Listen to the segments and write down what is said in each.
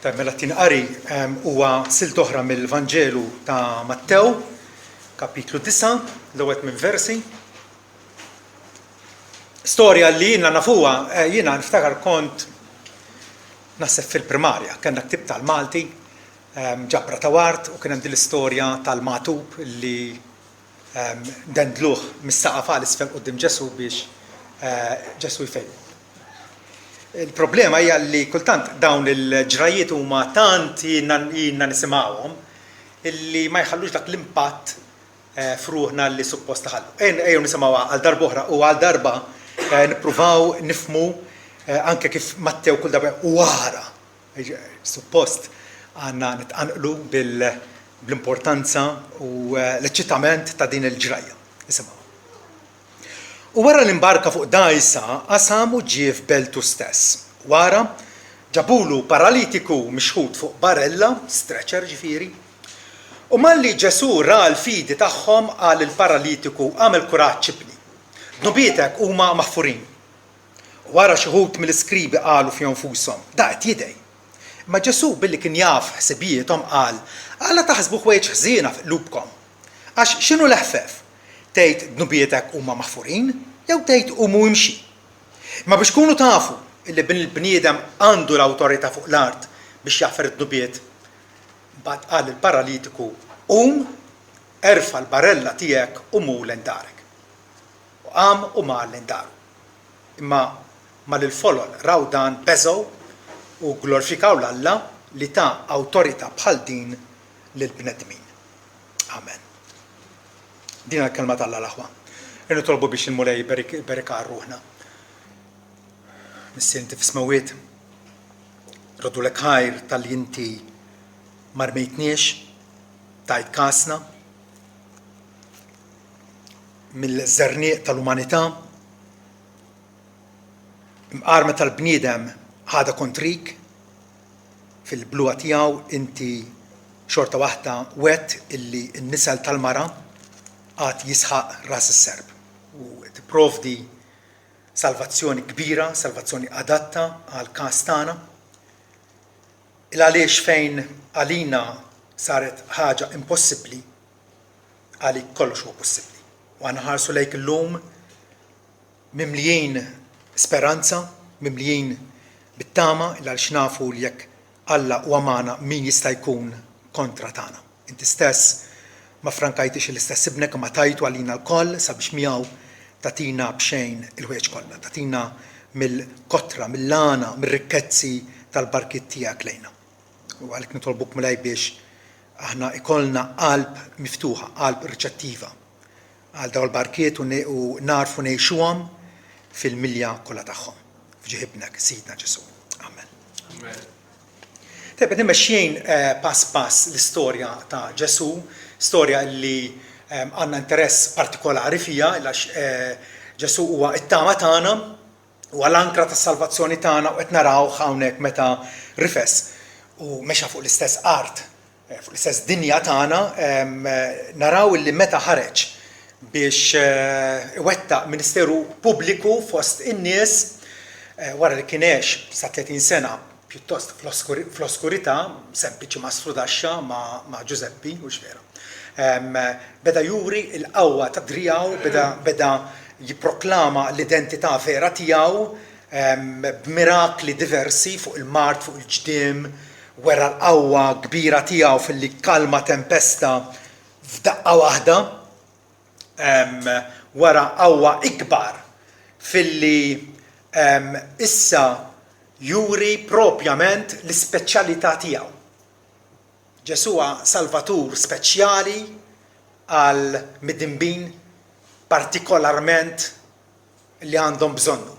Mela tinqari huwa silt oħra mill-Vanġelu ta' Mattew, kapitlu 9, l-ewwel minn versi. Storja li jiena nafuha, jiena niftakar kont naħseb fil-primarja, kellna ktib tal-Malti, ġabra ta' Wart, u kien hemm din l-istorja tal-Magħtub li dendluh mis-saqaf għal isfel quddiem Ġesu biex Ġesu jfejlu. Il-problema hija li kultant dawn il-ġrajiet huma tant jiena nisimgħuhom illi ma jħallux dak l-impatt f'ruħna li suppost ħallu. Ejjew nisimgħuha għal darba oħra u għal darba nippruvaw nifhmu anke kif Mattew kull darba wara. Suppost għandna nitqanqlu bl-importanza u l-eċċittament ta' din il-ġrajja. Nisimgħu. U wara l-imbarka fuq dajsa qasam u ġie f'beltu stess. Wara ġabulu paralitiku mixħud fuq barella, stretcher ġifieri, u malli Ġesu ra l-fidi tagħhom qal il-paralitiku għamel kuraġġ ċibni. Dnubietek huma maħfurin. Wara xi ħud mill-iskribi qalu fihom fushom, da qed jidej. Ma Ġesu billi kien jaf ħsibijithom qal, alla taħsbu ħwejġ ħżiena f'qlubkom. Għax x'inhu l-ħfef? Tgħid dnubietek huma maħfurin jew tgħid qumu imxi. Ma biex tkunu tafu illi il-bniedem għandu l-awtorità fuq l-art biex jaħfer id-dnubiet, mbagħad qal il-paralitiku erfa' l-barella tiegħek u mu l-indarek. U qam u mar l-indaru. Imma mal-folol raw dan beżgħu u glorifikaw l-Alla li ta' awtorità bħal din lill-bnedmin. Amen. Din l-kelma tal-Alla l-aħwa. Nitolbu biex il-mulej berika ruħna. Nissinti f'smawiet, rodu lek ħajr tal-li inti marmejtniex, tajt kasna, mill-żernieq tal-umanità, mqarma tal-bniedem ħada kontrik, fil-bluwa tiegħu inti xorta waħda wet illi n-nisel tal-mara għad jisħaq ras is-serb. U tipprovdi salvazzjoni kbira, salvazzjoni adatta għal każ tagħna. Il-għaliex fejn għalina saret ħaġa impossibbli, għalik kollox huwa possibbli. U għandna ħarsu lejk illum mimlijin speranza, mimlijin bit-tama, il-għaliex nafu li jekk Alla u għamana min jista' jkun kontra tagħna. Inti stess ma frankajtix l-istess ibnek ma tajtu għalina l-koll sabiex miegħu tatina bxejn il-ħwejġ kollha, tatina mill-kotra, mill-lana, mill-rikkezzi tal-barkiet tiegħek lejna. U għalhekk nitolbuk mulej biex aħna ikollna qalb miftuħa, qalb riċettiva għal dawn il-barkiet u narfu ngħixuhom fil-milja kollha tagħhom. F'ġieħ ibnek, Sidna Ġesu. Amen. Tebet nimmexxin pass pass l-istorja ta' Ġesu, storja li għandna interess partikolari fija, għax Ġesu huwa t-tama tagħna, huwa l-ankra tas-salvazzjoni tagħna u qed narawh hawnhekk meta rifes u mexa fuq l-istess art, fuq l-istess dinja tagħna, naraw illi meta ħareġ biex iwettaq ministeru pubbliku fost in-nies wara li kien għex sa 30 sena pjuttost fl-oskurità, sempliċi ma' sfrudaxxa ma' Giuseppi u x'vera. Beda juri l-qawwa ta' drijaw, beda jipproklama l-identità vera tiegħu b'mirakli diversi fuq il-mart, fuq il-ġdiem, wera l-qawwa kbira tiegħu fil-li kalma tempesta f'daqqa waħda, wara qawwa ikbar fil-li issa juri propjament l-ispeċjalità tiegħu. Ġesuwa salvatur speċjali għal midinbin partikolarment li għandhom bżonnu.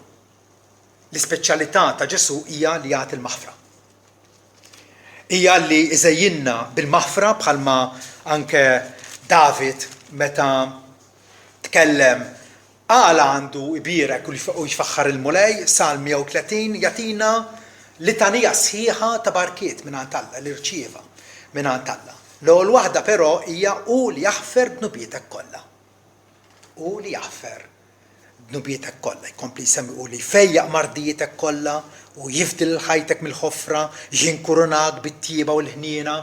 L-ispeċjalità ta' Ġesu hija li jagħti l-maħfra. Hija li iżejjinna bil-maħfra bħalma anke David meta tkellem għala għandu ibirek u jfaħħar il-mulej, Salm 130, jatina litanija sħiħa ta' barkiet minn Alla, li rċieva minn Alla. L-ewwel waħda però hija u li jaħfer dnubietek kollha. U li jaħfer dnubietek kollha, jkompli jsemmi li jfejjaq mardijietek kollha u jifdil ħajtek mill-ħofra, jinkurunak bit-tjieba u l-ħniena.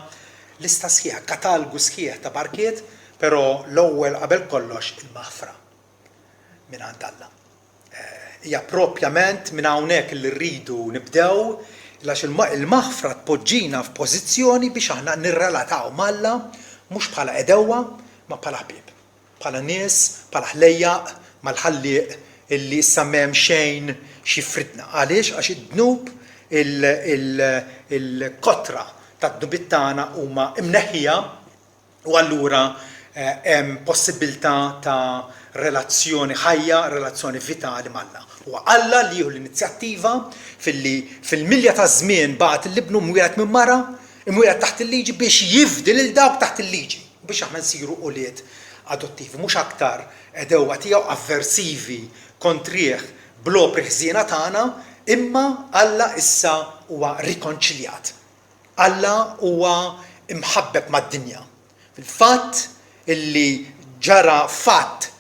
Lista sħiħa, katalgu sħiħ ta' barkiet, però l-ewwel qabel kollox il-maħfra mingħand Alla. Hija proprjament minn hawnhekk li rridu nibdew għax il-maħfra tpoġġina f'pożizzjoni biex aħna nirrelataw mal-Alla mhux bħala edewwa ma bħala ħbieb. Bħala nies, bħala ħlejjaq mal-ħallieq illi issa m'hemm xejn xifridna. Għaliex? Għax id-dnub il-kotra tad-dnubiet tagħna huma imneħħija u allura hemm possibilità ta' relazzjoni ħajja, relazzjoni vitali mal-Alla. U Alla li jieħu l-inizjattiva fil-milja ta' żmien bagħat il-libnu mwieled minn mara, imwieled taħt il-liġi biex jifdil il dawk taħt il-liġi biex aħna nsiru ulied adottivi, mhux aktar edewwa tiegħu avversivi kontrih blopri ħżiena tagħna, imma Alla issa huwa rikonċiljat. Alla huwa imħabbeb mad-dinja. Fil-fatt illi ġara fatt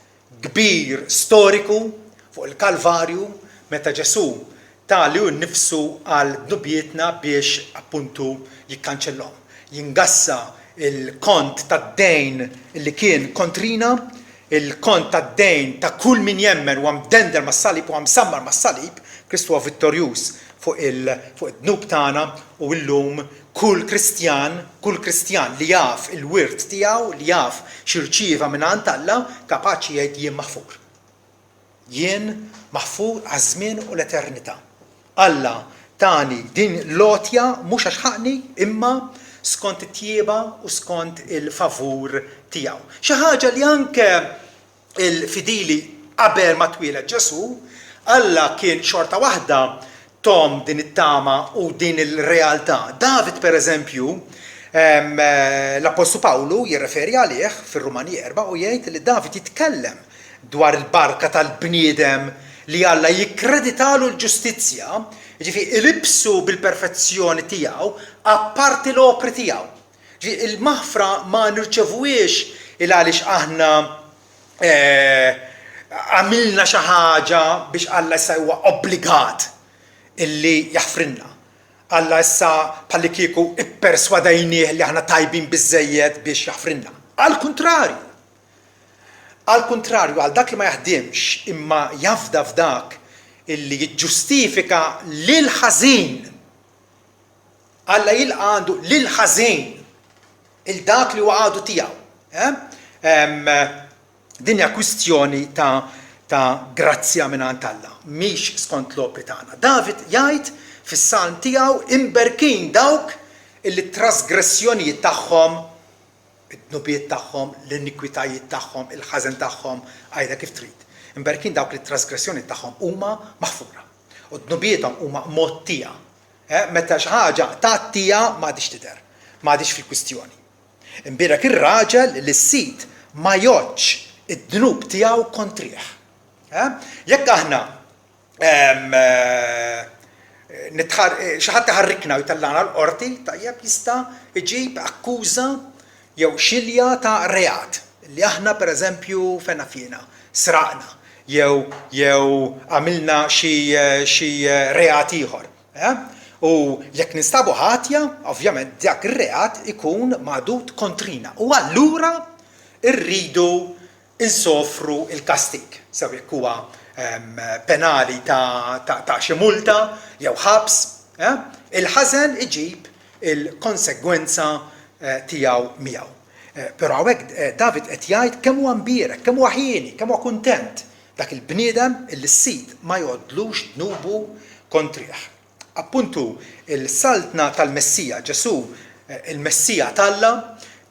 kbir storiku fuq il-Kalvarju meta Ġesu tali hu nnifsu għal dnubietna biex appuntu jikkanċellhom. Jingassa il-kont tad-dejn li kien kontrina, il-kont tad-dejn ta' kull min jemmen u mdender mas-salib u msammar mas-salib, Kristu huwa vittorjuż fuq id-dnub tagħna u llum kull Kristjan li jaf il-wirt tiegħu, li jaf xirċieva mingħand Alla, kapaċi jgħid jien maħfur. Jien maħfur għaż-żmien u l-eternità. Alla tani din lotja mhux għax ħaqni imma skont it-tjieba u skont il-favur tiegħu. Xi ħaġa li anke il-fidili qabel ma twieled Ġesu, Alla kien xorta waħda tom din it-tama u din il-realtà. David pereżempju, l-Apostlu Pawlu jirreferi għalih fir-Rumani 4 u jgħid li David jitkellem dwar il-barka tal-bniedem li Alla jikkreditalu l-ġustizzja, ġifieri ilibsu bil-perfezzjoni tiegħu apparti l-opri tiegħu. Il-maħfra ma nirċevwiex għaliex aħna għamilna xi ħaġa biex Alla issa huwa obbligat illi jaħfrinna. Alla issa bħalli kieku ipperswadajnieh li aħna tajbin biżżejjed biex jaħfrinna. Għall-kuntrarju. Għall-kuntrarju, għal dak li ma jaħdimx imma jafda f'dak illi jiġġustifika lil ħażin. Alla jilqa' għandu lil ħażin il-dak li huwa għadu tiegħu. Din hija kwistjoni ta' grazzja mingħand Alla, mhix skont l-opri tagħna. David jgħid fis-salm tiegħu imberkin dawk illi trasgressjonijiet tagħhom, id-dnubiet tagħhom, l-inikwitajiet tagħhom, il-ħażen tagħhom, għajda kif trid. Imberkin dawk li trasgressjonijiet tagħhom huma maħfura. U d-dnubiethom huma mottija. Meta xi ħaġa tagħtija m'għadix tidher, m'għadix fil-kwistjoni. Imbierek ir-raġel li s-sit ma jgħodx id-dnub tiegħu kontrih. Jekk aħna xi ħadd iħarrikna u jtellana l-qorti, tajjeb jista' iġib akkuża jew xilja ta' reat li aħna pereżempju fejn fina sraqna jew għamilna xi reat ieħor. U jekk nistabu ħatja, ovvjament dak ir-reat ikun magħdud kontrina. U allura irridu insofru il-kastik, sew jekk huwa penali ta' xi multa jew ħabs, il-ħażen iġib il-konsegwenza tiegħu miegħu. Però hawnhekk David qed jgħid kemm huwa mbierek, kemm huwa ħieni, kemm huwa kuntent dak il-bniedem illi s-sit ma jgħodlux dnubu kontrih. Appuntu il-saltna tal-Messija, Ġesu il-Messija talla,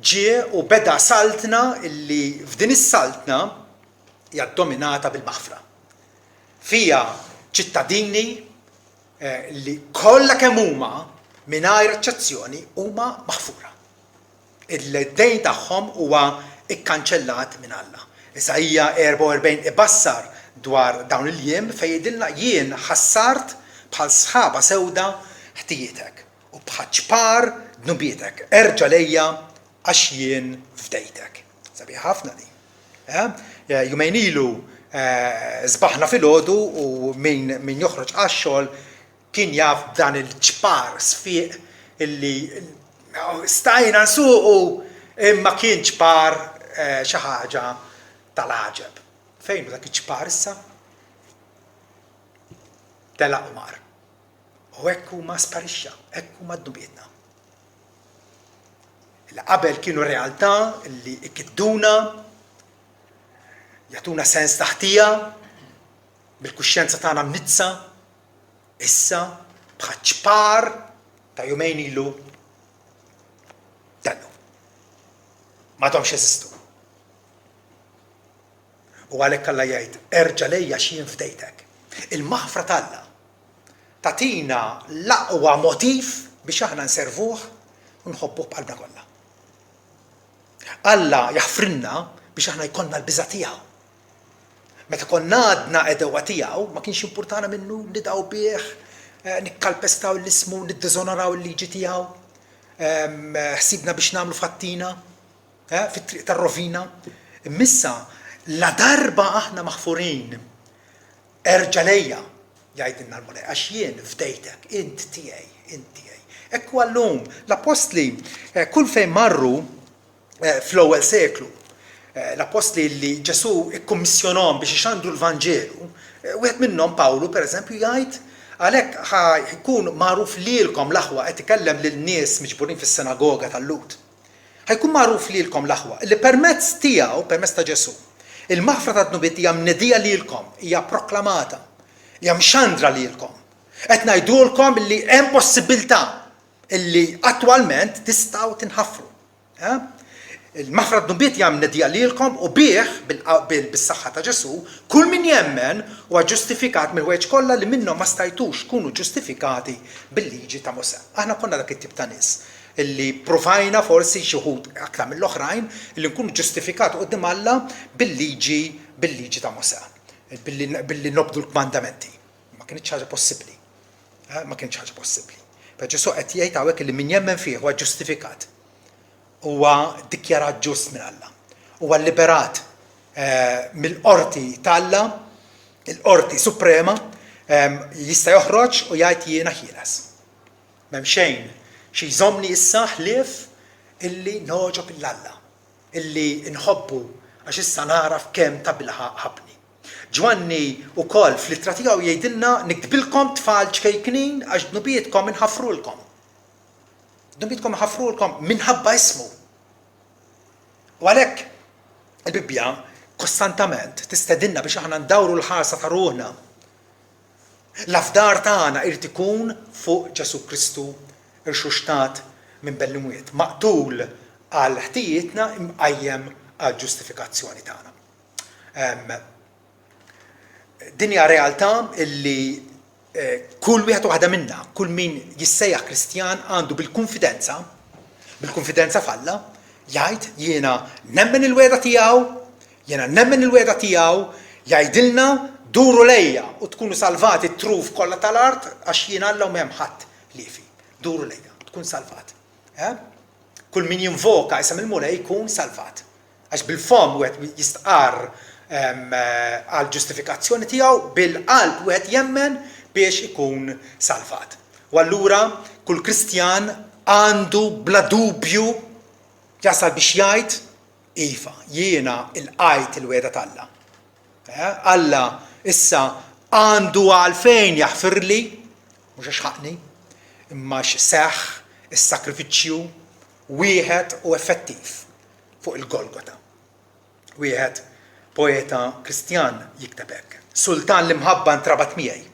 ġie u beda saltna illi f'din is-saltna hija ddominata bil-maħfra. Fija ċittadini li kollha kemm huma mingħajr eċċezzjoni huma maħfura. Il-dejn tagħhom huwa ikkanċellat minn Alla. Isaija 44 ibassar dwar dawn il-jiem fejn jgħidilna jien ħassart bħal sħaba sewda ħtietek u bħaċpar dnubietek. Erġa' lejja għax jien fdejtek. Sabiħ ħafna di. Jumejn ilu Zbaħna fil-ħodu u min joħroġ għax-xogħol kien jaf dan il-ċpar sfiq illi stajna nsuqu imma kien ċpar xi ħaġa tal-għaġeb. Fejn dak iċ-ċpar issa? Telaq u mar. U hekk huma sparixxa, hekk huma ddubietna. Illi qabel kienu realtà illi ikidduna, jagħtuna sens taħtija bil-kuxjenza tagħna mnizza, issa bħal ċpar ta' jumejn ilu tellu. M'għadhomx jeżistu. U għalhekk Alla jgħid erġa' lejja x'jien fdejtek. Il-maħfra t'Alla tagħtina l-aqwa motiv biex aħna nservuh u nħobbuh b'qalbna kollha. Alla jaħfrinna biex aħna jkollna l-biża' tiegħu. Meta konna għadna edewa tiegħu ma kienx importana minnu nidgħu bih, nikkalpestaw l-ismu, niddiżonoraw il-liġi tiegħu, ħsibna biex nagħmlu fattina fit-triq tar-rovina. Imissa la darba aħna maħfurin erġa' lejja jgħidilna l-Mulej għax jien fdejtek, int tiegħi. Ekku għallum l-apostli kull fejn marru fl-ewwel seklu l-apostli li Ġesu ikkummissjonahom biex ixandru l-Vanġelu, wieħed minnhom Pawlu pereżempju jgħid għalhekk ħajkun magħruf lilkom l-aħwa qed ikellem lin-nies miġburin fis-sinagoga tal-Lut. Ħajkun magħruf lilkom l-aħwa li permezz tiegħu, permezz ta' Ġesu, il-maħfra tad-dubiet hija mnedija lilkom, hija proklamata, hija mxandra lilkom. Qed ngħidulkom li hemm possibilità illi attwalment tistgħu tinħaffru. Il-maħfra tad-dubiet hija mnedija lilkom u bih bis-saħħa ta' Ġesu kull min jemmen huwa ġustifikat mill-ħwejġ kollha li minnhom ma stajtux kunu ġustifikati bil-liġi ta' Mosè. Aħna konna dak it-tip ta' nies illi provajna forsi xi wħud aktar mill-oħrajn illi nkunu ġustifikati quddiem Alla bil-liġi ta' Mosè, billi nobdu l-kmandamenti. Ma kienx ħaġa possibbli. Ma kienx ħaġa possibbli. Ġesu qed jgħid hawnhekk illi min jemmen fih huwa ġustifikat. Huwa ddikjarat ġust minn Alla. Huwa liberat mill-qorti ta' Alla, il-qorti suprema, jista' joħroġ u jgħid jiena ħieles. M'hemm xejn xi jżommni issa ħlief illi noġob il-Alla, illi nħobbu għax issa naraf kemm ta' bilħaq ħabni. Ġwanni wkoll fl-ittra tiegħu jgħidilna niktbilkom tfal ċkejknin għax dnubietkom inħaffrulkom. Dnubietkom inħaffrulkom minħabba ismu. U għalhekk il-Bibbja kostantament tistedinna biex aħna ndawru l-ħarsa ta' ruħna. L-afdar tagħna irid ikun fuq Ġesu Kristu irxuxtat minn bell-imwiet, maqtul għal ħtijietna imqajjem għal ġustifikazzjoni tagħna. Din hija realtà illi kull wieħed waħda minnha, kull min jissejjaħ Kristjan għandu bil-konfidenza f'Alla jgħid jiena nemmen il-weda tiegħu, jgħidilna duru lejja u tkunu salvati t-truf kollha tal-art għax jien Alla u m'hemm ħadd liefi. Duru lejja, tkun salvat. Kull min jinvoka isem il-Mulej jkun salvat. Għax bil-fom wieħed jistqar għal ġustifikazzjoni tiegħu, bil-qalb wieħed jemmen biex ikun salvat. U allura kull Kristjan għandu bla dubju jasal biex jgħid iva, jiena il-qajt il-weda tal-Alla. Alla issa għandu għalfejn jaħfirli, mhux għax ħaqni, imma x'seħħ is-sakrifiċċju wieħed u effettiv fuq il-Golgota. Wieħed poeta Kristjan jikteb hekk. Sultan l-imħabba ntrabat miegħi.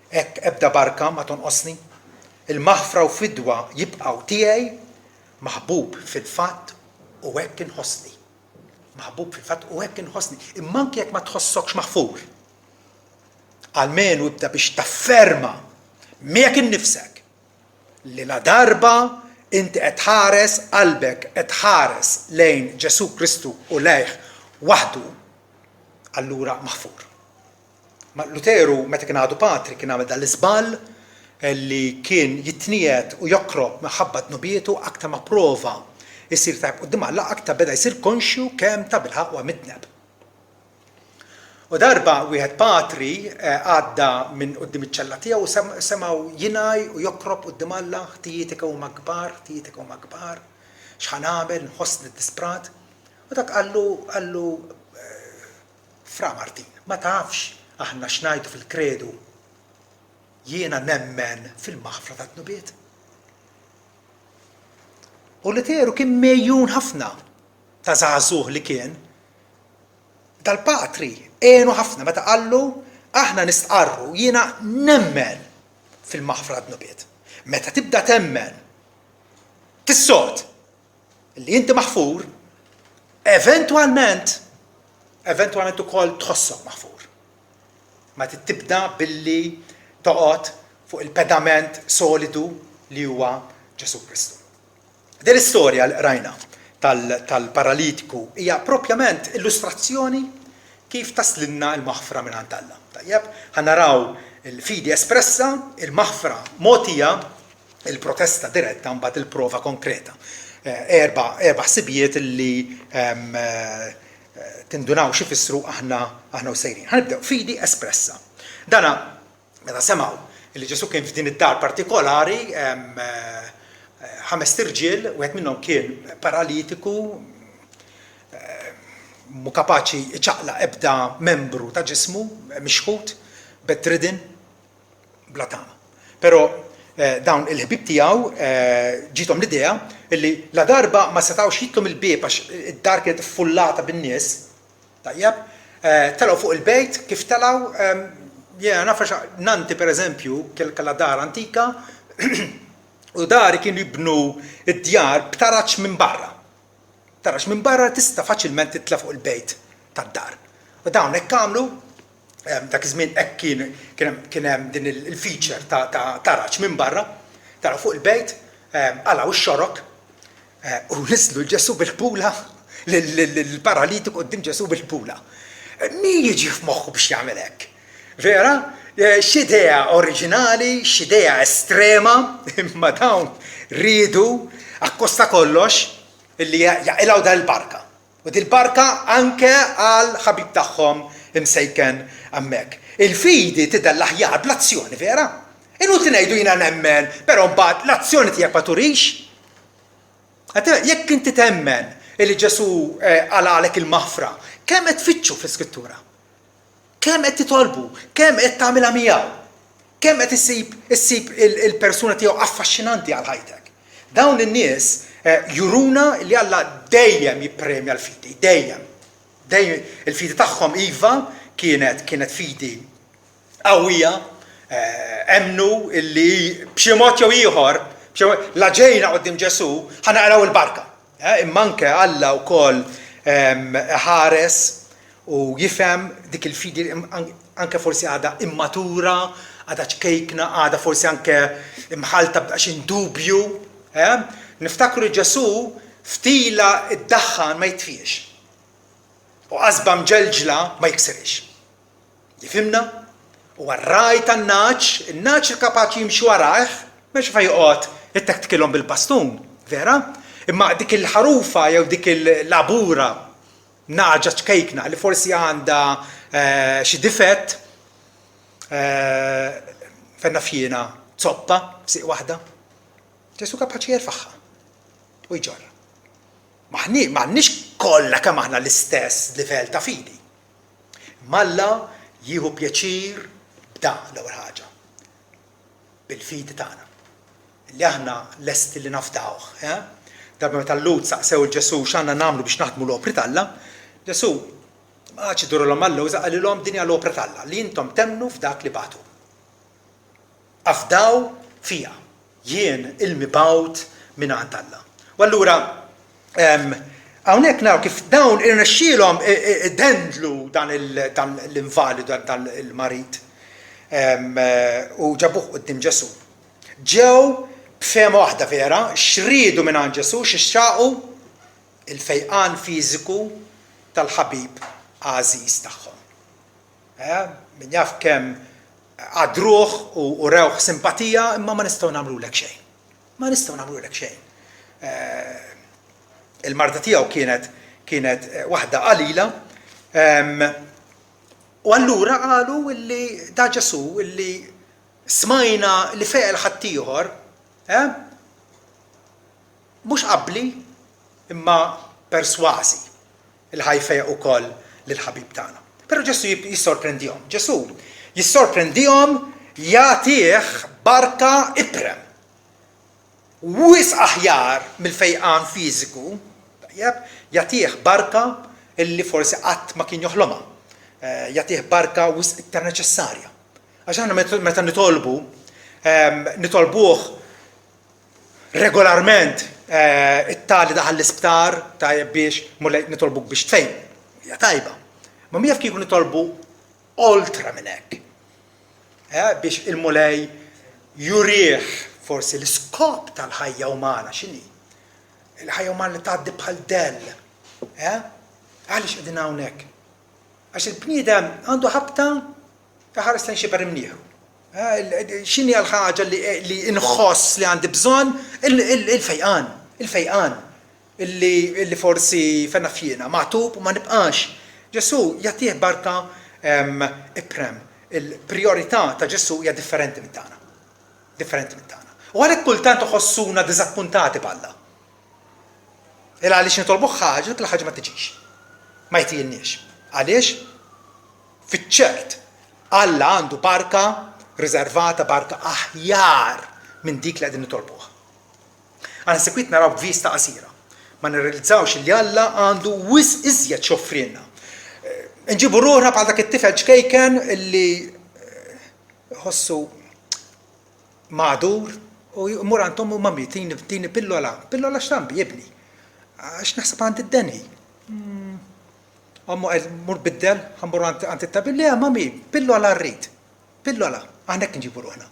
Hekk ebda barka ma tonqosni, il-maħfra u fidwa jibqgħu tiegħi, maħbub fil-fatt u hekk inħossni. Maħbub fil-fatt u hekk inħossni. Imma anke jekk ma tħossokx maħfur. Almenu ibda biex tafferma miegħek innifsek li la darba inti qed ħares qalbek qed ħares lejn Ġesu Kristu u lejh waħdu, allura maħfur. Ma Luteru meta kien għadu patri kien għamel dal-iżball li kien jitniet u joqrob minħabba dnubietu aktar ma prova jsir tajb quddiem Alla aktar beda jsir konxju kemm ta' bilħaq huwa mitneb. U darba wieħed patri għadda minn qudiem iċ-ċella tiegħu u semgħu jingħaj u jokrob quddiem Alla, ħtiejitek huma kbar, x'ħan nagħmel, nħossni disprat. U dak qallu Fra Martin, ma tafx aħna x'ngħidu fil-kredu. Jiena nemmen fil-maħfra tat-tnubiet. U Luteru kien mejjun ħafna ta' żagħżugħ li kien. Dal-patri għenu ħafna meta qallu aħna nistqarru jiena nemmen fil-maħfra tat-tnubiet. Meta tibda temmen tissod li inti maħfur, eventwalment ukoll tħossok maħfur. Ma tibda billi toqgħod fuq il-pedament solidu li huwa Ġesu Kristu. Din l-istorja li rajna tal-paralitiku hija propjament illustrazzjoni kif taslinna l-maħfra minn Alla. Tajjeb, ħanaraw il-fidi espressa, il-maħfra mogħtija, il-protesta diretta mbagħad il-prova konkreta. Erba' ħsibijiet li tindunaw xi fissru aħna u sejrin. Ħanibdew fidi espressa. Dana meta semgħu li Ġesu kien f'din id-dar partikolari, 5 irġiel, wieħed minnhom kien paralitiku, mu kapaċi iċaqla ebda membru ta' ġismu, mixħut, bedridden, bla tama. Però dawn il-ħbib tiegħu ġiethom l-idea illi la darba ma setgħux jitlu mill-bieb għax id-dar kienet iffullata bin-nies. Tajjeb, telgħu fuq il-bejt kif telgħu nafa Nanti pereżempju kellha dar antika u dari kienu jibnu id-djar b'taraċ minn barra. Tarax minn barra tista' faċilment titla' fuq il-bejt tad-dar. U dawn hekk għamlu dak iż-żmien hekk kien hemm din il-feature ta' taraċ minn barra, tara fuq il-bejt, għalaw ix-xorok u nislu l-Ġesu bil-pula, l-paralitiku qudiem Ġesu bil-pula. Min jiġi f'moħħu biex jagħmel hekk? Vera? X'idea oriġinali, x'idea estrema, imma dawn riedu akkosta kollox illi jaqilgħu dan il-barka. U din il-barka anke għal ħabib tagħhom imsejken hemmhekk. Il-fidi tidher l-aħjar bl-azzjoni, vera? Inutli ngħidu jiena nemmen, però mbagħad l-azzjoni tiegħek ma turix. Jekk inti temmen illi Ġesu għalek il-maħfra, kemm qed tfittxu fl-Iskrittura? Kemm qed titolbu? Kemm qed tagħmilha miegħu? Kemm qed issib il-persuna tiegħu affaxxinanti għal ħajtek? Dawn in-nies juruna li Alla dejjem jippremja l-fidi, dejjem. Dejjem il-fidi tagħhom iva kienet fidi qawwija, emnu illi b'xi mod jew ieħor, la ġejna qudiem Ġesu ħanaqraw il-barka. Imma anke Alla wkoll ħares u jifhem dik il-fidi anke forsi għadha immatura, għadha ċkejkna, għadha forsi anke imħalta b'daqsxejn dubju. Niftakru Ġesu ftila id-daħħan ma jitfiex. U qasba mġelġla ma jiksirix. Jifhimna? U għarraj tan-naċ, in-naċ kapaċi jimxi warajh, mhux fejqgħod ittektkilhom bil-bastun, vera? Imma dik il-ħarufa jew dik il-labura naġa ċkejkna li forsi għandha xi difett fenna fjena zoppa siq waħda. Ġesu kapaċi jerfaħħa u jġorra. M'għandniex kollha kemm aħna l-istess livell ta' fidi. Alla jieħu pjaċir b'dan l-ewwel ħaġa. Bil-fidi tagħna. Li aħna lesti li nafdawh. Darba meta l-Lut saqsew il-Ġesu x'għandna nagħmlu biex naħdmu l-opri t'Alla, Ġesu ma ċidurulhom Alla u qalilhom din hija l-opra t'Alla li intom temnu f'dak li bagħtu. Afdaw fija jien il-mibgħut mingħand Alla. U allura hawnhekk naraw kif dawn irnexxielhom dendlu dan l-invalidu dan il-marid u ġabuh quddiem Ġesu. Ġew b'fehma waħda vera, xridu mingħand Ġesu xixxaqu il-fejqan fiżiku tal-ħabib għażiż tagħhom. Min jaf kemm għadruh u rewħ simpatija imma ma nistgħu nagħmlulek xejn. Ma nistgħu nagħmlulek xejn. Il-marda tiegħu kienet waħda qalila U allura qalu illi da Ġesu illi smajna li feqel ħaddieħor, mhux qabbli imma perswasi il-ħajfeq ukoll lill-ħabib tagħna. Però Ġesu jissorprendihom. Ġesu jissorprendihom jagħtih barka iprem. Wis aħjar mill-fejqan fiżiku, jagħtih barka illi forsi qatt ma kien joħlomha. Jagħtih barka wis iktar neċessarja. Għax aħna meta nitolbuh regolarment it-tali daħal l-isptar tajjeb biex mulej nitolbuk biex tfejn. Hija tajba. Ma mija kieku nitolbu oltra minn hekk. Biex il-mulej jurih forsi l-iskop tal-ħajja umana x'inhi. Il-ħajja umana li tgħaddi bħal dell. Għaliex qegħdin hawnhekk? Għax il-bniedem għandu ħabta ħares lejn xi imnieħu. X'inhi l-ħaġa li inħoss li għandi bżonn il-fejqan illi forsi fenna fjena magħtub u ma nibqax. Ġesu jagħtih barka iprem. Il-priorità ta' Ġesu hija differenti minn tagħna. Differenti minn tagħna. U għalhekk kultant iħossuna diżappuntati bħalla. Għaliex nitolbu ħaġa dik il-ħaġa ma tiġix. Ma jtielniex. Għaliex? Fiċ-ċert, Alla għandu barka riservata, barka aħjar minn dik li qegħdin nitolbuha. Għana sekwit naraw b'vista qasira. Ma nirrealizzawx li Alla għandu wis iżjed xoffrilna. Nġibu ruħna bħal dak it-tifel ġkejken illi ħossu madur u jmur għandhom u mammi tini pillola x'tambi jibni. Għax naħseb għand id-deni. Għammu għed mur biddel, għambur għand it-tabil, le mammi, pillola rrid. Pillola, għandek nġibu ruħna.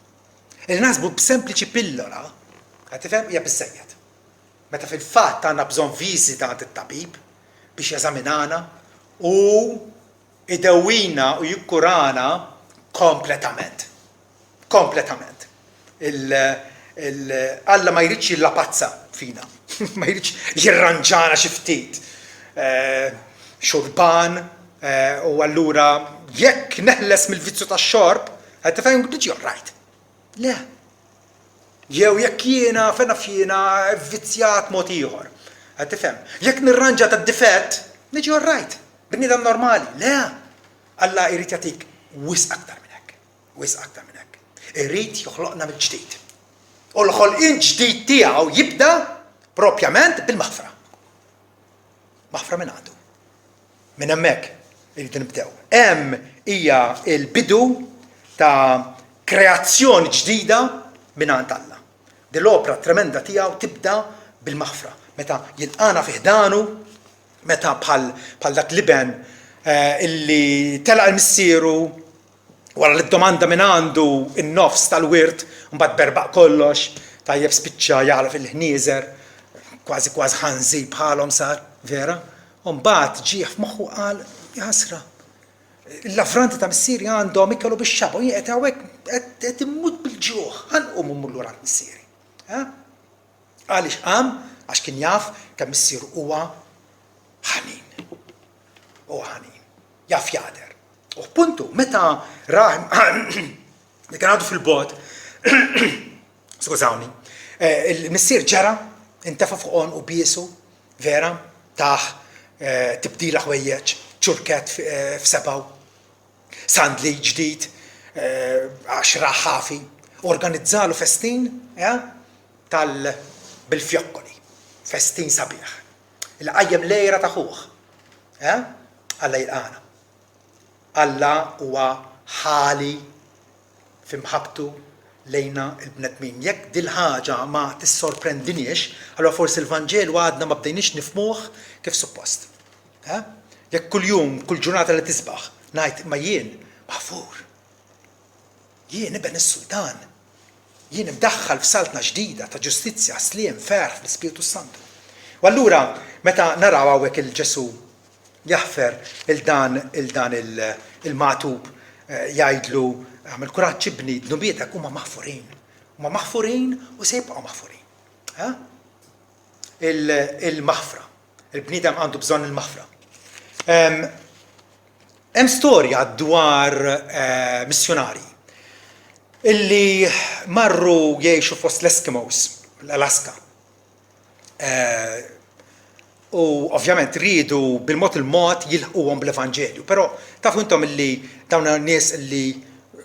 Il-nasbu b'sempliċi pillola, għatifem, hija biżżejjed. Meta fil-fatt għandna bżonn viżita għand it-tabib biex jeżaminana u idewwina u jikkurana kompletament. Kompletament. Alla ma jridx jillapazza fina, ma jridx jirranġana xi ftit. Xurban u allura jekk neħles mill-vizzju tax-xorb, qed tifhem tiġi orrajt. Le. Jew jekk jiena fjena vizzjat mod ieħor. Qed tifhem. Jekk nirranġa tad-difett, niġi orrajt. Bniedem normali. Le. Alla jrid jagħtik wisq aktar minn hekk. Wisq aktar minn hekk. Irid joħloqna mill-ġdid. U l-ħolqien ġdid tiegħu jibda propjament bil-maħfra. Maħfra minn għandu. Minn hemmhekk irridu nibdew. Hemm hija l-bidu ta' kreazzjoni ġdida mingħand Alla. Dil-opra tremenda tiegħu tibda bil-maħfra. Meta jilqana fih danu, meta bħal dak liben illi telaq il-missieru wara li d-domanda minn għandu in-nofs tal-wirt mbagħad berbaq kollox, tajjeb spiċċa jagħla fil-ħnieżer, kważi ħanżi bħalhom sar, vera? Mbagħad ġieħ f'moħħu qal jasra. L-avranti ta' missieri għandhom ikelu bix-xaba, qed hawnhekk qed immut bil-ġuħ, ħanqum immur lura missieri. Għaliex qam għax kien jaf kemm missieru huwa ħanin. Huwa ħanin. Jaf jader. U puntu, meta rah li kien għadu fil-bot, skużawni, il-missier ġara, intefa' fuqhom u biesu, vera, taħ tibdila ħwejjeġ, ċurket f'sebaw, sandli ġdid, 10 ħafi, organizzalu festin bil-fjokkoli, festin sabiħ. Il-qajjem lejra taħuħ. Alla jilqana. Alla huwa ħali f'imħabtu lejna il-bnedmin. Jekk dil-ħaġa ma tissorprendinix, allura forsi l-Vanġelu għadna ma bdejniex nifmuh kif suppost. Jekk kuljum, kull ġurnata li tisbaħ, ngħid ma jien maħfur. Jien iben is-Sultan. Jien imdaħħal f'saltna ġdida ta' ġustizzja, sliem, ferħ fl-Ispiritu Santu. U allura meta naraw hawnhekk il-Ġesu jaħfer il-dan il-magħtub jgħidlu għamil kuraġġ ibni dnubietek huma maħfurin. Huma maħfurin u se jibqgħu maħfurin. Il-maħfra. Il-bniedem għandu bżonn il-maħfra. Hemm storja dwar missjonari illi marru jgħixu fost l-Eskimos l-Alaska. U ovvjament rridu bil-mod il-mod jilħquhom bl-Evanġelju, però tafu intom illi dawn n-nies illi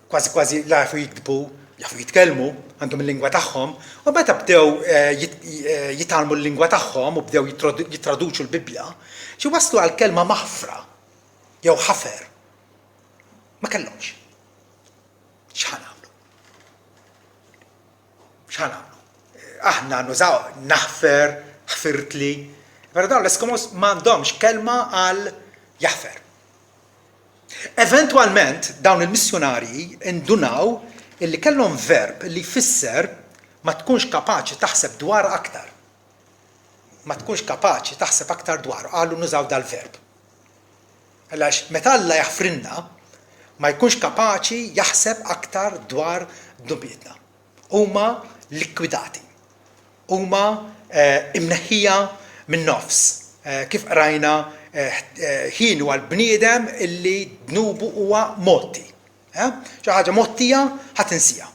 kważi la jafu jiktbu, jafu jitkellmu, għandhom il-lingwa tagħhom, u meta bdew jitalmu l-lingwa tagħhom u bdew jitraduċu l-Biblja, xi waslu għal kelma maħfra jew ħafer. Ma kellhomx. X'ħanagħmlu? Aħna nużaw naħfer, ħfirtli, però dawn l-Eskimos m'għandhomx kelma għal jaħfer. Eventwalment dawn il-missjonarji indunaw illi kellhom verb li jfisser ma tkunx kapaċi taħseb dwar aktar. Ma tkunx kapaċi taħseb aktar dwar, qalu nużaw dal-verb. Għalax meta Alla jaħfrinna ma jkunx kapaċi jaħseb aktar dwar dubbietna. Huma likwidati. Huma imneħħija minn nofs. Kif qrajna ħin huwa l-bniedem illi dnubu huwa motti. Xi ħaġa mottija ħadd insija.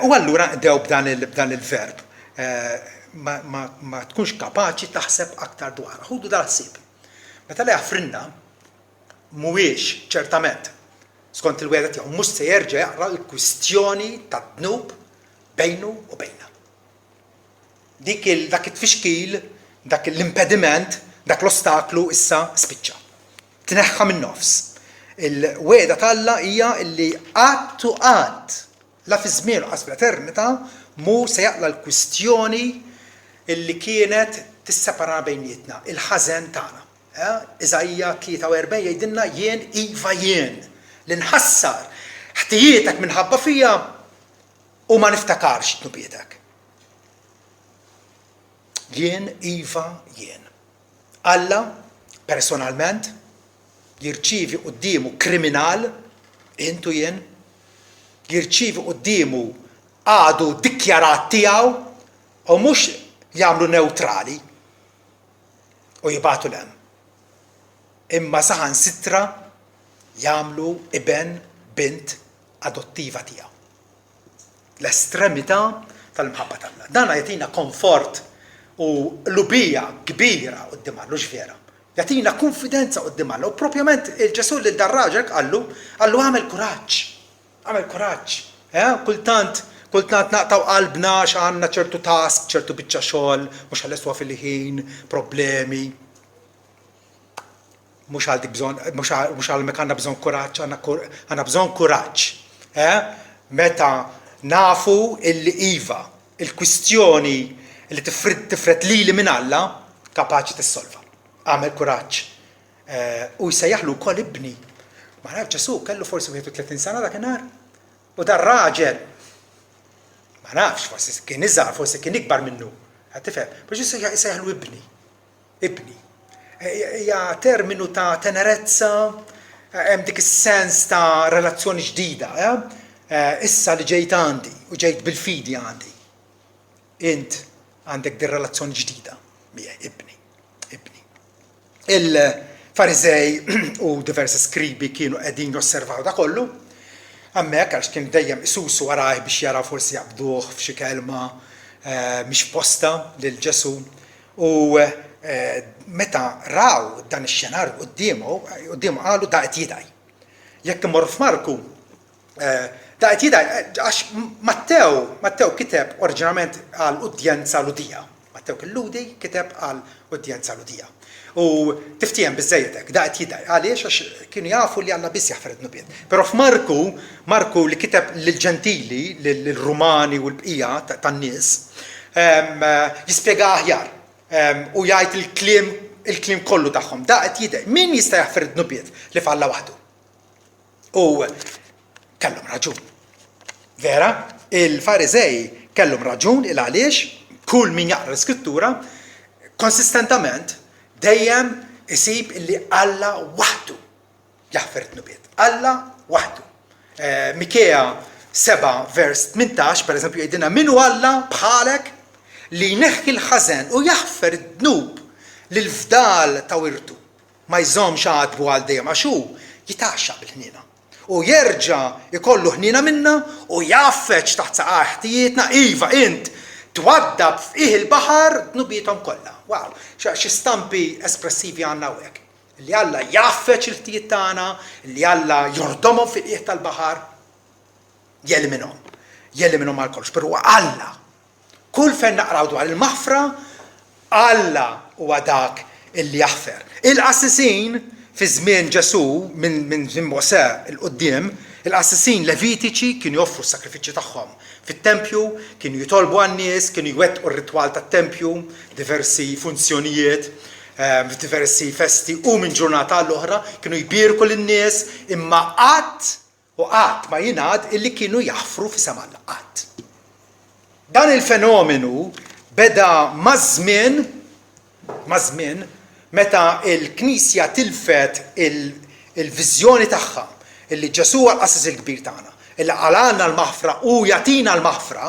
U allura ndew b'dan il-verb. Ma tkunx kapaċi taħseb aktar dwar. Ħudu dal-ħsieb. Meta Alla jaħfrinna mhuwiex ċertament skont il-weda tiegħu mhux se jerġa' jaqra l-kwistjoni tad-dnub bejnu u bejna. Dak it-tfixkil, dak l-impediment, dak l-ostaklu issa spiċċa. Tneħħa minn nofs. Il-weda tal-Alla hija li qatt u qatt la fi żmien u qas fl-eternità mu se jaqla l-kwistjoni illi kienet tissepara bejnietna, il-ħażen tagħna. Iżajja 43 jgħidilna jien iva jien li nħassar ħtijietek minħabba fija u ma niftakarx tnubietek. Jien iva jien. Alla personalment jirċievi qudiemu kriminal intu jien, jirċievi qudiemu għadu dikjarat tiegħu u mhux jagħmlu neutrali u jibgħatu l-hemm. Imma saħan sitra jagħmlu iben bint adottiva tiegħu. L-estremità tal-mħabba tagħna. Dan jagħtina komfort u lubija kbira quddiem Alla x'vera. Jagħtina konfidenza quddiem Alla u propjament il-Ġesu lil dar-raġel qallu għamel kuraġġ. Għamel kuraġġ. Kultant naqtaw qalbna x'għandna ċertu task, ċertu biċċa xogħol, mhux ħalleswa fil-ħin, problemi. Mhux għal mek għandna bżonn kuraġġ, għandna bżonn kuraġġ. Meta nafu illi iva, il-kwistjoni li tifret lili minn Alla kapaċi tissolva. Għamel kuraġġ. U jsejjaħlu wkoll ibni. Ma nafx Ġesu kellu forsi 31 sena dakinhar. U dar raġel ma nafx, forsi kien iżgħar, forsi kien ikbar minnu. Tifhem, biex jsejjaħlu ibni. Ibni. Hija terminu ta' tenerezza, hemm dik is-sens ta' relazzjoni ġdida, issa li ġejt għandi u ġejt bil-fidi għandi. Int għandek din relazzjoni ġdida miegħi ibni. Il-Farizej u diversi skribi kienu qegħdin josservaw da kollu, hemmhekk għax kien dejjem isusu warajh biex jara forsi jaqbduh f'xi kelma mhix posta lil Ġesu u meta raw dan ix-xenarju qudiemu qalu da qed jidaj. Jekk imorru f'Marku da qed jidaj għax Mattew kiteb oriġinament għal udjenza ludija. Mattew illudi kiteb għal udjenza ludija. U tiftijem biżejjed da qed jidaj għaliex għax kienu jafu li Alla biss jaħfer id-nubiet. Però f'Marku li kiteb lill-Ġentili, lill-Rumani u l-bqija tan-nies jispjega aħjar. U jgħid il-kliem kollu tagħhom. Da qed jidher min jista' jaħfer id-nubiet li f'Alla waħdu. U kellhom raġun. Vera, il-Farizej kellhom raġun il għaliex kull min jaqra l-Iskrittura konsistentament dejjem isib illi Alla waħdu jaħfer id-nubiet. Alla waħdu. Mikea 7 vers 18 pereżempju jgħidilna min hu Alla bħalek li jneħħi l-ħażen u jaħfer id-dnub lil-fdal ta' wirtu. Ma jżommx għadbu għal dejjem għax hu jitaxxa bil-ħniena. U jerġa' ikollu ħniena minna u jaffeċ taħt saqaj ħtijietna iva int twaddab f'ih il-baħar dnubietom kollha. Wow, xi stampi espressivi għandna hawnhekk. Li Alla jaffeċ il-ħtijiet tagħna, li Alla jordomhom fil-qiegħ tal-baħar, jelli minnhom għal kollox. Però Alla, kull fejn naqraw dwar il-maħfra, Alla huwa dak illi jaħfer. Il-qassisin fi żmien Ġesu minn Mosè il-qudiem, il-qassisin levitiċi kienu joffru s-sakrifiċċji tagħhom fit-tempju, kienu jitolbu għan-nies, kienu jwettqu r-ritwal tat-tempju, diversi funzjonijiet, diversi festi u minn ġurnata l-oħra kienu jbierku lin-nies imma qatt ma jingħad illi kienu jaħfru fi Alla qatt. Dan il-fenomenu beda maż-żmien meta il-Knisja tilfet il-viżjoni tagħha illi Ġesu huwa l-qassis il-kbir tagħna, illi għalalna l-maħfra u jagħtina l-maħfra,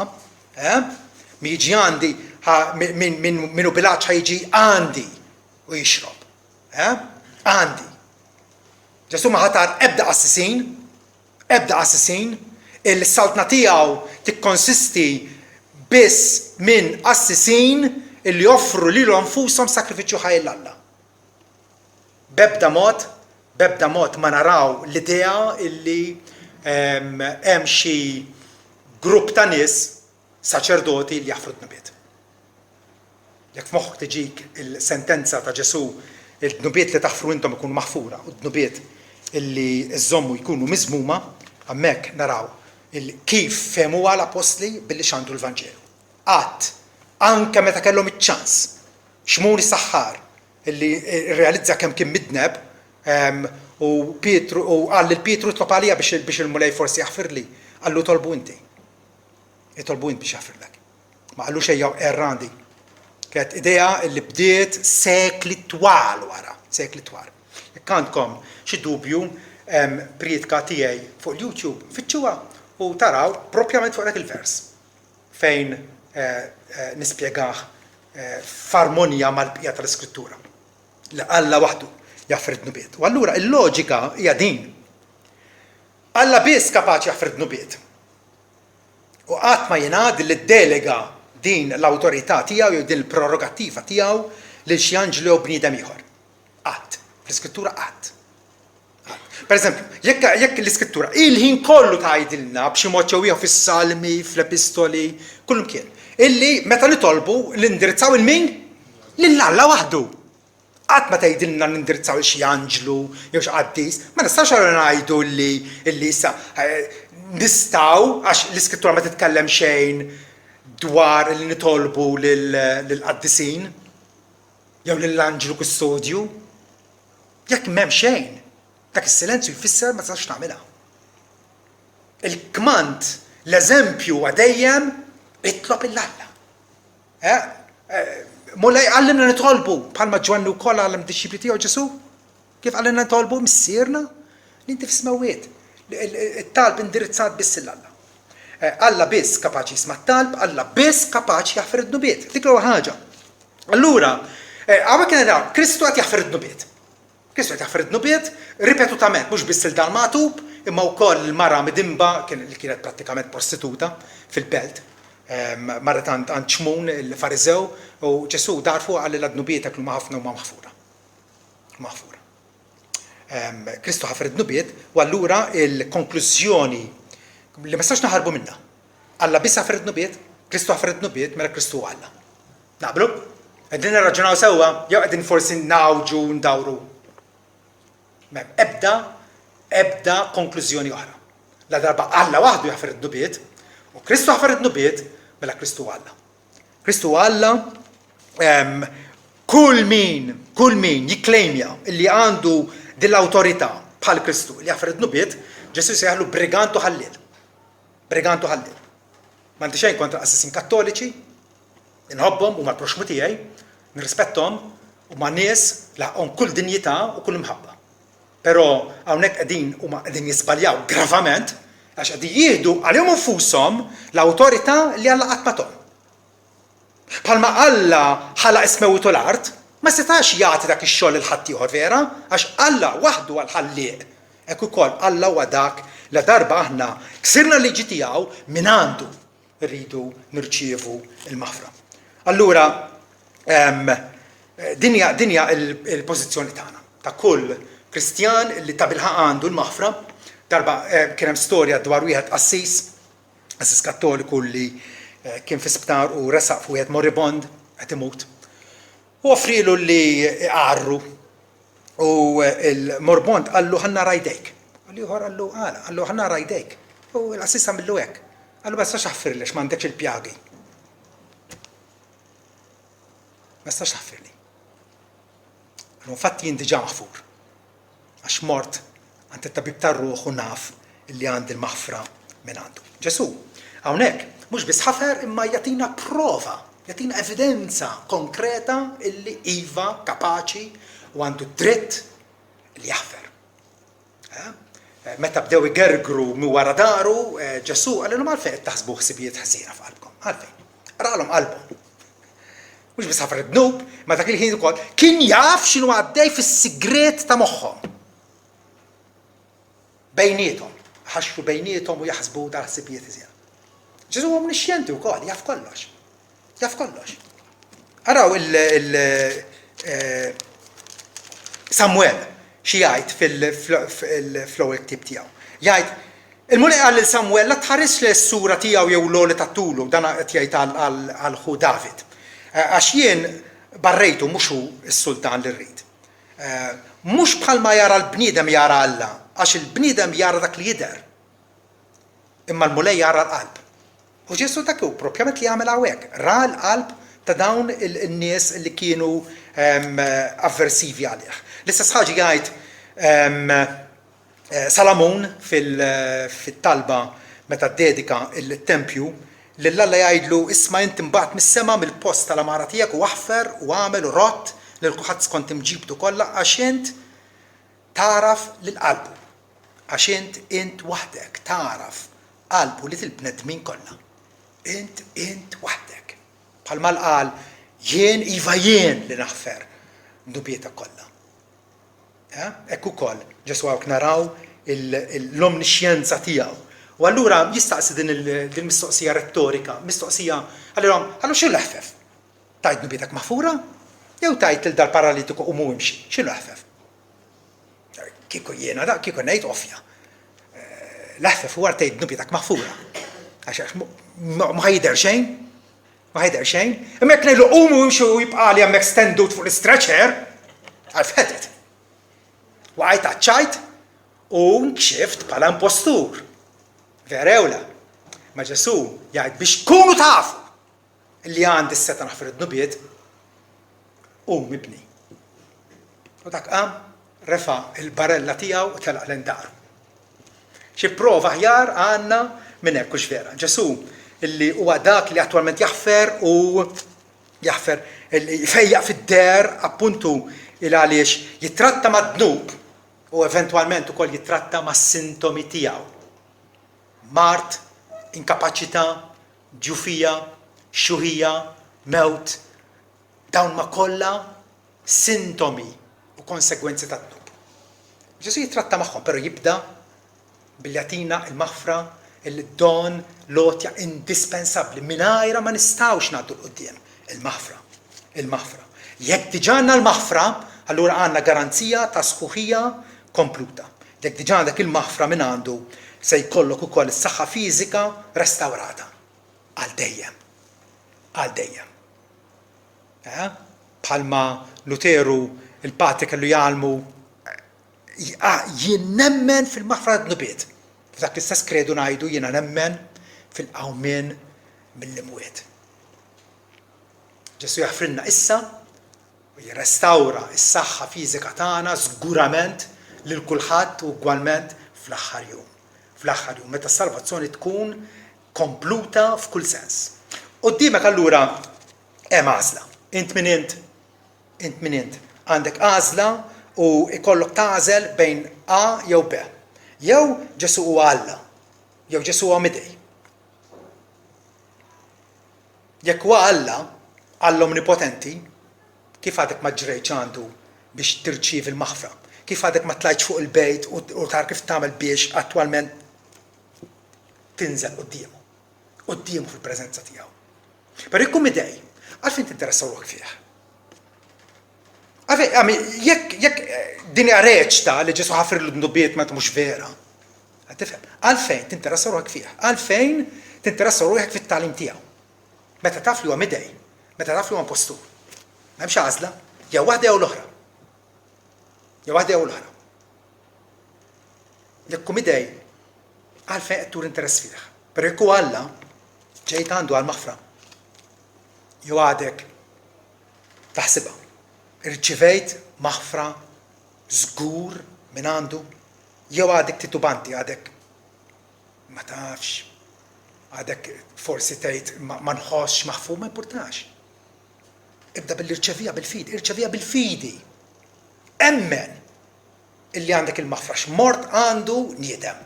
mi jiġi għandi minnu bilanċ ħajġi għandi u jixrob. Għandi. Ġesu ma ħatar ebda qassisin, il-saltna tiegħu tikkonsisti biss minn qassisin illi joffru lilhom nfushom sakrifiċċju ħaj l-Alla. B'ebda mod ma naraw l-idea illi hemm xi grupp ta' nies saċerdoti li jaħfru d-nubiet. Jekk f'moħħok tiġik il-sentenza ta' Ġesu, il-nubiet li taħfru intom ikunu maħfura u d-nubiet illi żommu jkunu miżmuma, hemmhekk naraw kif fehmuha l-apostli billi xandu l-Vanġelu. Qatt anke meta kellhom iċ-ċans Xmuni Saħħar illi realizza kemm kien midneb u Pietru u qal lil Pietru tlob għalija biex il-mulej forsi jaħfirli, qallu tolbu inti. Itolbu int biex jaħfirlek. Ma qallux ejja errandi. Kienet idea li bdiet sekli twal wara, sekli twal. Jekk għandkom xi dubju priedka tiegħi fuq YouTube, fitxuha u taraw propjament fuq dak il-vers fejn nispjegah f'armonija mal-bqija tal-Iskrittura. Li Alla waħdu jaħfir id-nubiet. U allura il-loġika hija din. Alla biss kapaċi jaħfir id-nubiet. U qatt ma jingħad li ddelega din l-awtorità tiegħu jew din il-prerogattiva tiegħu lil xi anġlu jew bniedem ieħor. Qatt. Fl-Iskrittura qatt. Pereżempju, jekk l-Iskrittura il-ħin kollu tgħidilna b'xi mod jew ieħor fis-salmi, fl-epistoli, kullum kien. Illi meta nitolbu l-indirizzaw il-min? Lill-Alla waħdu. Qatt ma tgħidilna nindirizzaw xi anġlu jew xi qaddis, ma nistax ngħidu li issa nistgħu għax l-Iskrittura ma titkellem xejn dwar li nitolbu lill-qaddisin jew lill-anġlu kustodju. Jekk m'hemm xejn, dak is-silenzju jfisser ma tistax tagħmilha. Il-kmand, l-eżempju dejjem itlob il-Alla. Mulej għallimna nitolbu bħalma Ġwanni wkoll għallim disċipli tiegħu Ġesu. Kif għallimna nitolbu missierna li inti f'smewwiet. It-talb indirizzat biss l-Alla. Alla biss kapaċi jisma' t-talb, Alla biss kapaċi jaħfir id-nubiet. Dik huwa ħaġa. Allura, hawnhekk kien naraw Kristu qed jaħfir id-nubiet. Kristu qed jaħfir id-nubiet ripetutament, mhux biss il-dan magħtub, imma wkoll il-mara midimba li kienet prattikament prostituta fil-belt. Marret għand Xmun il-Fariżew u Ġesu darfu għalli l-dnubiet jaklu ma' ħafna u ma' maħfura. Kristu ħafar id-nubiet u allura il-konklużjoni li ma stax naħarbu minna. Alla biss ħafar id-nubiet, Kristu ħafar id-nubiet, mela Kristu Alla. Naqblu? Qegħdin nirraġunaw sewwa jew qegħdin forsi nawġu ndawru. Ebda konklużjoni oħra. La darba Alla waħdu jaħfar id-nubiet u Kristu ħafar id-nubiet mela Kristu Alla. Kristu Alla kull min jikklejmja li għandu dil-awtorità bħal Kristu li jaħfar id-nubiet, Ġesu sejħlu brigantu ħallil. Brigantu ħallil. M'għandi xejn kontra qassisin Kattoliċi, inħobbhom huma l-proxmu tiegħi, nirrispetthom huma nies laqhom kull dinjità u kull imħabba. Però hawnhekk qegħdin jiżbaljaw gravament għax qegħdin jieħdu għalihom infushom l-awtorità li Alla qatt magħhom. Bħalma Alla ħalaq ismewwitu l-art, ma setax jagħti dak ix-xogħol il ħadd ieħor vera, għax Alla waħdu għall-ħallieq. Hekk ukoll Alla huwa dak la darba aħna ksirna l-liġi tiegħu minn għandu rridu nirċievu l-maħfra. Allura dinja il-pożizzjoni tagħna ta' kull Kristjan li ta' bilħaq għandu l-maħfra. Darba kien hemm storja dwar wieħed Assis Kattoliku li kien fi sptar u resaq fuq wieħed moribond qed imut. U offrilu li iqarru u l-morbond qallu ħanna rajdejk. Għallu ieħor qallu ħanna rajdejk. U l-Assis għamillu hekk. Qallu basta xaffirlex m'għandekx il-pjagi. Basta xaffirli. Għallu infatti jien diġà maħfur. Għax mort għand it-tabib tar-ruħ u naf illi għandi l-maħfra minn għandu. Ġesu, hawnhekk mhux biss ħafer imma jagħtina prova, jagħtina evidenza konkreta illi iva kapaċi u għandu dritt li jaħfer. Meta bdew igergru mi wara daru, Ġesu għalilhom għalfejn qed taħsbu ħsibijiet ħżiena f'qalbkom. Għalfejn. Raqalhom qalbhom. Mhux biss ħafar id-dnub, ma dak il-ħin ukoll kien jaf x'inhu għaddej fis-sigret ta' moħħhom. Bejniethom, ħaxfu bejniethom u jaħsbu dar ħsibijiet iżjed. Ġesu huwa omnixxjenti wkoll, jaf kollox. Jaf kollox. Araw Samuel xi jgħid fl-ewwel ktieb tiegħu. Jgħid il-Mulej qal lil Samuel la tħares lis-sura tiegħu jew l-għoli tat-tulu dan qed jgħid għal ħu David. Għax jien barrejtu mhux hu s-sultan li rrid. Mhux bħalma jara l-bniedem jara Alla, għax il-bniedem jara dak li jidher. Imma l-Mulej jara l-qalb. U Ġesu dak hu propjament li jagħmel hawnhekk, ra l-qalb ta' dawn in-nies li kienu avversivi għalih. L-istess ħaġa jgħid Salamon fit-talba meta ddedika il-tempju lil Alla jgħidlu isma' inti mbagħad mis-sema mill-post tal-amara tiegħek u aħfer u għamel u rott lil kulħadd skont imġibtu kollha għax int taraf lil qalbu. Għax int waħdek taraf qalbu li til-bnedmin kollha. Int waħdek. Bħalma qal jien iva jien li naħfer ndubieta kollha. Hekk ukoll Ġesu hawnhekk naraw l-omnixjenza tiegħu. U allura jistaqsi din il-mistoqsija retorika, mistoqsija għalihom ħallu x'inhu l-ħfef? Tajt nubietek maħfura? Jew tajt il dal paralitiku u mu imxi? X'inhu l-ħfef? Kieku jiena da, kieku ngħid offja. L-ħfef huwa tgħid nubietek maħfura. Għax ma ħajder xejn, ma ħajder xejn. Imma jekk ngħidlu qumu imxu u jibqa' li hemmhekk stendut fuq l-stretcher, għalfetet. Waqgħet aċċajt u nkxift bħala impostur. Verewla, ma Ġesu jgħid biex tkunu tafu li għandi s-seta naħfir id-nubiet u mibni. U dak qam refa il-barella tiegħu u telaq l-daru. Xi prova ħjar għandna minn hekk hux vera. Ġesu illi huwa dak li attwalment jaħfer u jaħfer jfejjaq fid-der appuntu il għaliex jitratta mad-dnub u eventwalment ukoll jitratta mas-sintomi tiegħu. Mart, inkapaċità, ġufija, xuħija, mewt, dawn ma kollha sintomi u konsegwenzi tad-dnub. Ġesu jitratta magħhom, però jibda billi jagħtina l-maħfra il-don lotja indispensabbli mingħajra ma nistgħux ngħaddu l-qudiem il-maħfra. Jekk diġà għandna l-maħfra, allura għandna garanzija ta' sħuħija kompluta. Jekk diġà għandek il-maħfra minn għandu se jkollok ukoll is-saħħa fiżika restawrata għal dejjem. Għal dejjem. Bħalma Luteru il-Patri kellu jgħalmu jien nemmen fil-maħfra d-nubiet. F'dak l-istess kredu ngħidu jiena nemmen fil-qawmien mill-imwiet. Ġesu jaħfrilna issa u jirrestawra s-saħħa fiżika tagħna żgurament lil kulħadd u ugwalment fl-aħħar jum. Fl-aħħar jum, meta s-salvazzjoni tkun kompluta f'kull sens. Quddiemek allura hemm għażla. Int min int? Int min int? Għandek għażla u ikollok tagħżel bejn A jew B. Jew Ġesu huwa Alla, jew Ġesu huwa Midej. Jekk huwa Alla omnipotenti, kif għadek ma ġrejtx għandu biex tirċievi l-maħfra? kif għadek ma tlajtx fuq il-bejt u tar kif tagħmel biex attwalment tinżel qudiemu fil-preżenza tiegħu. Per ikkum idej, għalfejn tinteressaw ruħek fih. Jekk din hija reċta li ġesu ħafri l-ndubiet ma mhux vera. Tifhem, għalfejn tinteressaw ruħek fih, għalfejn tinteressaw ruħek fit-tagħlim tiegħu. Meta taf li huwa midej, meta taf li huwa impostur. M'hemmx għażla, jew waħda jew l-oħra. Jew waħda jew l-oħra. Jekk hu midej, għalfejn qed tur interess fih. Per jekk hu Alla ġejt għandu għall-maħfra. Jew għadek taħsibha. Irċivejt maħfra żgur minn għandu, jew għadek titubanti, għadek ma tafx, għadek forsi tgħid ma nħossx maħfur, ma importax. Ibda bil-irċevija bil-fidi. Emmen illi għandek il-maħfra x'mort għandu niedem,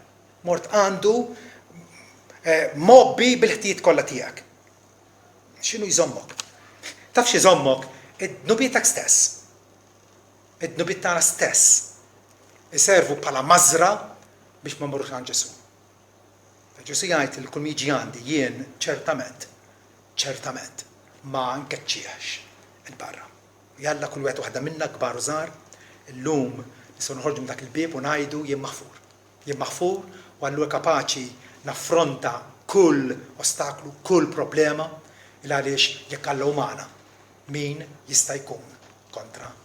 mort għandu mobbi bil-ħtijiet kollha tiegħek. X'inhu jżommok? Taf x'jżommok? Id-dnubietek stess. Id-dnubiet tagħna stess iservu bħala mażra biex ma mmorrux għand Ġesu. Ġesu jgħid li kull jiġi għandi jien ċertament ma nkeċċiex il-barra. Jalla kull wieħed waħda minna kbar u żgħar, illum nistgħu noħorġu minn dak il-bieb u ngħidu jien maħfur. Jien maħfur u allura kapaċi naffronta kull ostaklu, kull problema il għaliex jekk Alla umana min jista' jkun kontra